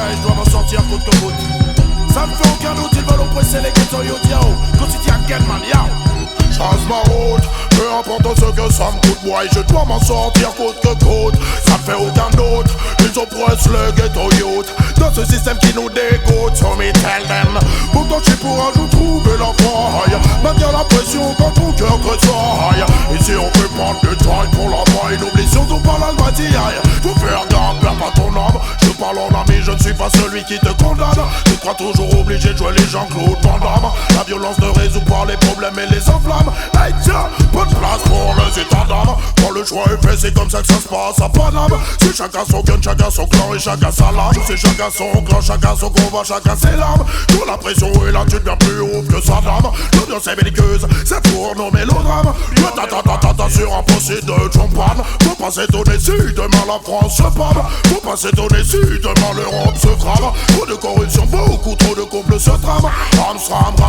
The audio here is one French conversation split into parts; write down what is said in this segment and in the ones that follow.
ouais, je dois m'en sortir coûte que coûte. Ça me fait aucun doute, ils veulent oppresser les ghettos yo diao. Quotidien Genman yao. Change ma route, peu importe ce que ça me coûte, moi je dois m'en sortir coûte que coûte. Ça me fait aucun doute, ils oppressent le ghetto youth. Dans ce système qui nous dégoûte, so me tell them. Pourtant je suis pour un jour trouver la faille. Maintenir la pression quand ton cœur tressaille. Ici on peut prendre du temps pour la maille. N'oublie surtout pas l'albatiaille. Faut faire gaffe, perds pas ton âme. Je parle en ami, je ne suis pas celui qui te condamne. Tu crois toujours obligé de jouer les Jean-Claude Van Damme. La violence ne résout pas les problèmes et les enflammes. Hey tiens, pas de place pour les états d'âme. Quand le choix est fait, c'est comme ça que ça se passe à Paname. C'est chacun son gun, chacun son clan et chacun sa lame. C'est chacun son clan, chacun son combat, chacun ses larmes. Quand la pression est là, tu deviens plus haut que sa dame. L'audience est belliqueuse, c'est pour nos mélodrames. Le ta sur un procès de champagne. Faut pas s'étonner si demain la France se pâme. Faut pas s'étonner si demain l'Europe se crame. Trop de corruption, beaucoup trop de complots se trament. Ram,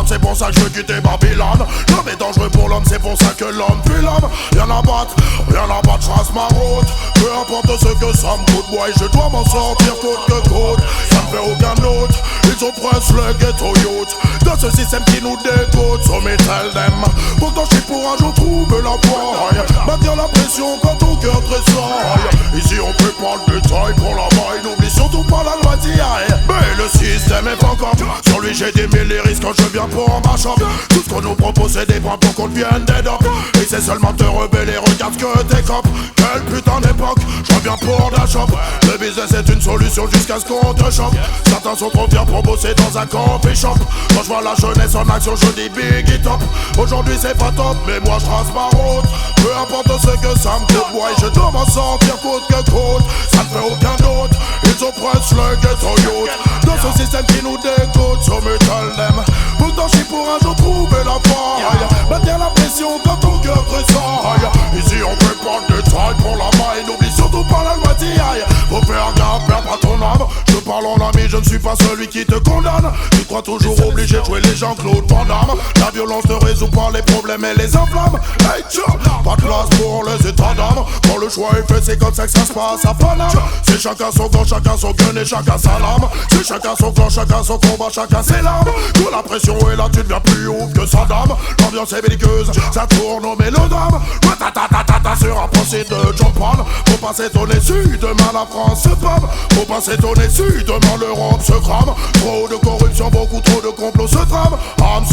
c'est pour ça que je veux quitter Babylone. L'homme est dangereux pour l'homme, c'est pour ça que l'homme fuit l'homme. Rien à battre, je trace ma route. Peu importe ce que ça me coûte, moi je dois m'en sortir coûte que coûte. Ça me fait aucun doute, ils oppressent le ghetto youth. Dans ce système qui nous dégoûte, so me tell them. Pourtant je suis pour un jour trouver la faille. Maintenir la pression quand ton cœur tressaille. Ici on peut prendre du détail pour la maille. N'oublie surtout pas la loi d'hier. Mais le système est pas comme. Sur lui j'ai des mille risques quand je viens pour ma chambre. Tout ce qu'on nous propose c'est des points pour qu'on devienne des docs. Et c'est seulement te rebeller, regarde que t'es cop. Quelle putain d'époque, je reviens pour la shop. Le business est une solution jusqu'à ce qu'on te chope. Certains sont trop fiers pour bosser dans un coffee shop. Quand je vois la jeunesse en action je dis big top. Aujourd'hui c'est pas top mais moi je trace ma route. Peu importe ce que ça me coûte, moi je dois m'en sortir coûte que coûte. Ça ne fait aucun doute, ils oppressent le ghetto youth. Dans ce système qui nous dégoûte, so me tell them. Pourtant je suis pour un jour trouver la faille. Maintenir la pression quand ton cœur tressaille. Ici on peut prendre du travail pour la maille. N'oublie surtout pas la loi d'hier. Faut faire gaffe, perds pas ton âme. Je parle en ami, je ne suis pas celui qui te condamne. Tu crois toujours obligé de jouer les Jean-Claude Van Damme. La violence ne résout pas les problèmes et les enflammes. Hey tiens, pas de place pour les états d'âme. Quand le choix est fait, c'est comme ça que ça se passe à Paname. C'est chacun son camp, chacun son gun et chacun sa lame. C'est chacun son clan, chacun son combat, chacun ses larmes. Quand la pression est là, tu deviens plus haut que sa dame. L'ambiance est belliqueuse, ça tourne au mélodrame. Ta sur un procès de champagne. Faut pas s'étonner si demain la France se pâme. Faut pas s'étonner si demain l'Europe se crame. Trop de corruption, beaucoup trop de complots se trament. Ram,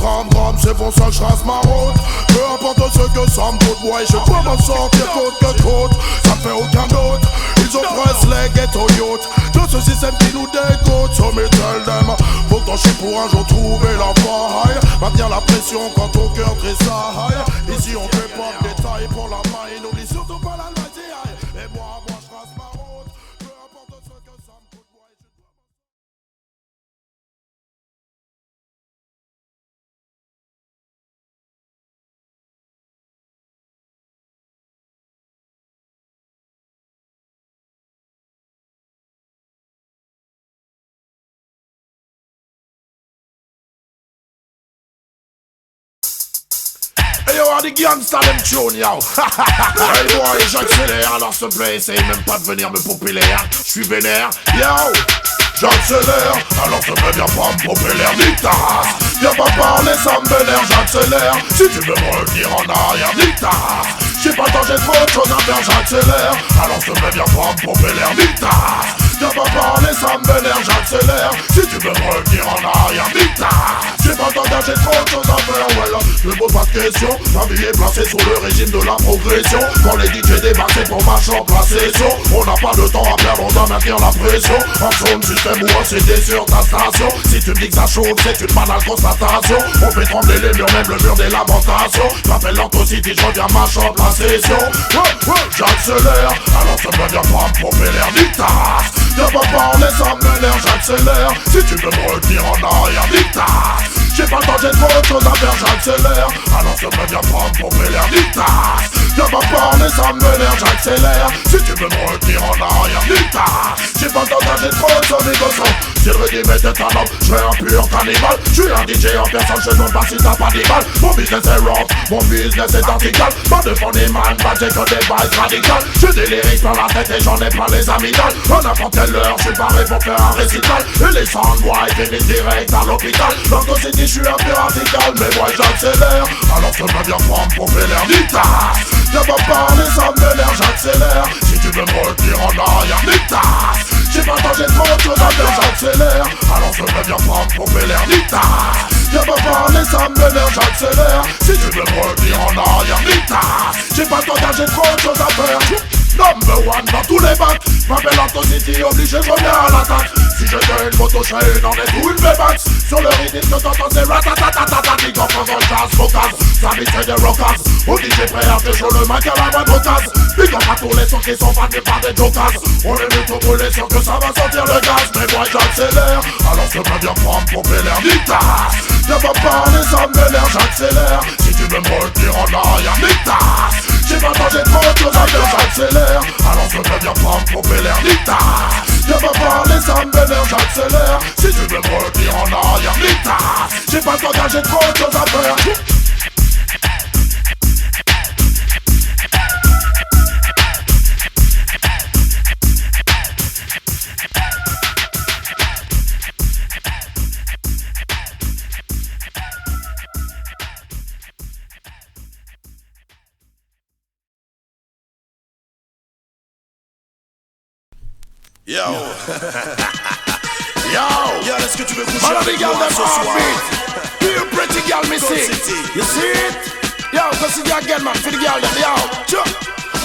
c'est pour ça que je trace ma route. Peu importe ce que ça me coûte, moi je dois m'en sortir coûte que coûte. Ça me fait aucun doute, ils oppressent les ghetto youth. Dans ce système qui nous dégoûte, so me tell them. Pourtant je suis pour un jour trouver la faille. Maintenir la pression quand ton cœur tressaille. Ici on fait pas de détails pour la maille. N'oublie surtout pas la loi d'hier. Et moi je trace ma route. Peu importe ce que ça me coûte, moi je dois... Hey yo, on the gangsta them tune yo. Hey boy, j'accélère, alors s'il te plaît, essaye même pas de venir me populer, hein. J'suis vénère, yo. J'accélère, alors te viens pas me popper l'air, nique ta race. Viens pas parler, ça me vénère, j'accélère. Si tu veux me revenir en arrière, nique ta race. J'ai pas le temps, j'ai trop de choses à faire, j'accélère. Alors te viens pas me popper l'air, nique ta race. Viens pas parler, ça me vénère, j'accélère. Si tu veux me revenir en arrière, nique ta race. J'ai pas le temps, j'ai trop de choses à faire, voilà. Je me pose pas de questions, ma vie est placée sous le régime de la progression. Quand les DJ débarquent, c'est pour ma chambre, la session. On n'a pas de temps à perdre, on doit maintenir la pression. En zone système ou en CD sur ta station. Si tu me dis que ça chauffe, c'est une banale constatation. On fait trembler les murs, même le mur des lamentations. J'appelle l'Antocity, je reviens ma chambre, la session. J'accélère, alors ça me vient pas me pomper l'air, nique ta race. Viens pas parler, ça m'énerve, j'accélère. Si tu veux me retenir en arrière, nique ta race. J'ai pas le temps, j'ai trop de choses à faire, j'accélère. Alors ça me vient pas me pomper l'air, nique ta race. Viens pas parler, ça m'énerve, j'accélère. Si tu veux me retenir en arrière, putain, j'ai pas le temps d'aller trop sur mes gossons. Si le régime était un homme, je serais un pur cannibale. Je suis un DJ en personne, je ne demande pas si t'as pas d'ébal. Mon business est rough, mon business est vertical. Pas de fond des man, pas j'ai que des bases radicales. J'ai des lyrics dans la tête et j'en ai pas les amygdales. À n'importe quelle heure, je suis paré pour faire un récital. Et les soundboys finissent direct à l'hôpital. Dans ton city, je suis un peu radical, mais moi j'accélère. Alors je me viens prendre pour faire l'air d'Itas. Viens pas parler, ça m'énerve, j'accélère. Si tu veux me retenir en arrière, d'Itas. J'ai pas le temps, j'ai trop de choses à faire, j'accélère. Alors je me viens prendre pour faire l'air d'Itas. Viens pas parler, ça m'énerve, j'accélère. Si tu veux me retenir en arrière, d'Itas. J'ai pas le temps, j'ai trop de choses à faire. Number one dans tous les bacs. M'appelle City, obligé, je reviens à l'attaque. Si j'étais une moto, je serais une en est ou une V-Max. Sur le rythme que t'entends, c'est ratatatatata. Big up en jazz, focus. Ça vite c'est des rockers. Au DJ prêt à te chaud le mic à la moindre case. Big up à tous les sons qui sont fatés par des jokers. On est venu tout brûler, sûr que ça va sortir le gaz. Mais moi j'accélère, alors je me viens prendre pour faire l'air d'Itas. Viens pas parler, ça m'énerve, j'accélère. Si tu veux me retenir en arrière, d'Itas. J'ai pas le temps, j'ai trop de choses à faire, j'accélère. Alors je me viens prendre pour faire l'air d'Itas. Viens pas parler, ça m'énerve, j'accélère. Si tu veux me retenir en arrière, d'Itas. J'ai pas le temps, j'ai trop de choses à faire. Yo. Yo, est-ce que tu veux coucher avec moi ce soir? You pretty girl, me see. You see it? Yo, consider again, man, for the girl, yo.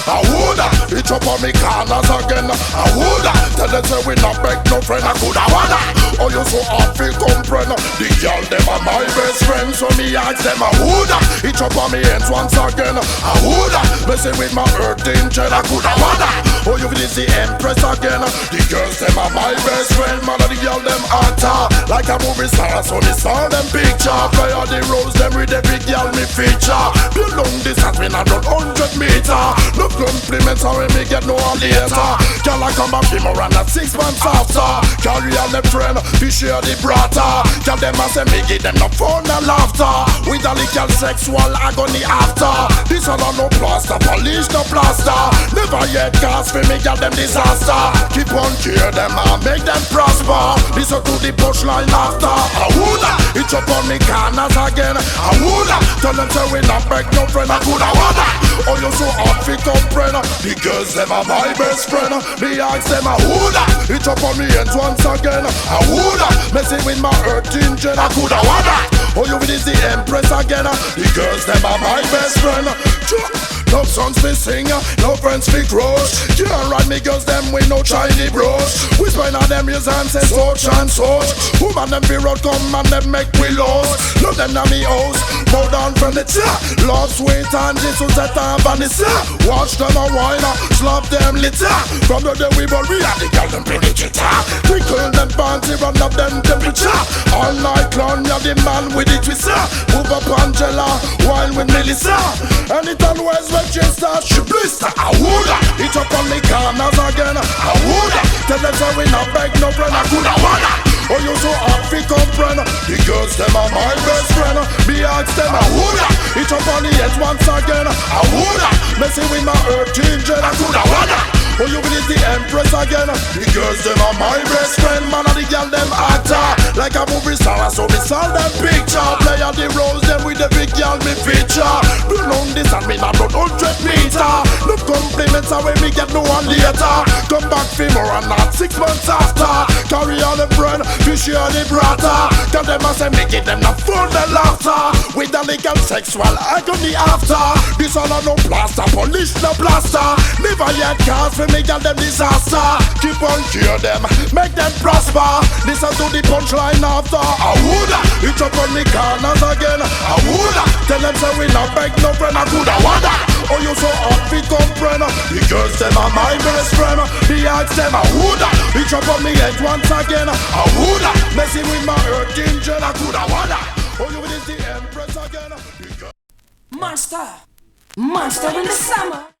I woulda, it up on me corners again. I woulda, tell them say we not beg no friend. I coulda wanna, oh you so hard feel comprehend. The girl them are my best friend, so me ask them I woulda, it up on me hands once again. I woulda, messing with my earthing jet. I coulda wanna, oh you feel the empress again. The girls them are my best friend, man and the girl them hotter like a movie star. So me saw them picture, play all the roles them with every girl me feature. The long distance we not run 100 meter. No compliments are when me get no later. Girl I come back him around at 6 months after. Carry all them friend, we share the brata. Girl them a say me give them no fun and laughter. With a little sexual agony after. This all no plaster, polish no plaster. Never yet cast for me girl them disaster. Keep on care them and make them prosper. Listen to the punchline after. I woulda, it up on me corners again. I woulda, tell them say we not beg no friend. I coulda wanna, oh you so hard fi comprehend. The girls them are my best friend. Me ask them I woulda, it up on me hands once again. I woulda, messing with my earth engine. I coulda wanna, oh you is the empress again. The girls them are my best friend. No songs we sing, no friends we crush. Can't ride me girls them with no shiny brush. We spend on them years and say such and such. Woman them be road come and them make we lost. Love them na me house, bow down from the top. Love sweet and Jesus at a vanessa. Watch them a wine, slap them litter. From the day we born we have the girl them play the guitar. Twinkle them panty, run up them temperature. All night long you're the man with the twister. Move up Angela, while with Melissa. Anytime where's when she starts she blister. I woulda, it up on me corners again. I woulda, tell them say we not beg no friend. I coulda wanna, oh you so hard fi comprehend. The girls them are my best friend. Me ask them I woulda, it up on the head once again. I woulda, messing with my earth engine. I coulda wanna, oh you is the empress again. The girls them are my best friend. Man and the girl them actor like a movie star. So me saw them picture. Play on the roles them with the big girl me feature. Do long this and me not run 100 meter. No compliments are when me get no one later. Come back for more and not 6 months after. Carry on the friend, fish share the brata. Tell them I say me give them the fun and laughter. With the legal sexual agony after. This all no plaster, polish no plaster. Never yet cast for me girl them disaster. Keep on cure them, make them prosper. Listen to the punchline after. I woulda, it up on me corners again. I woulda, tell them say we not beg no friend. I coulda wanna, oh you so hard fi comprehend. The girls them are my best friend. Me ask them I woulda, it up on me head once again. I woulda, messing with my earth engine. I coulda wanna, oh you is the empress again. Monster, monster in the summer.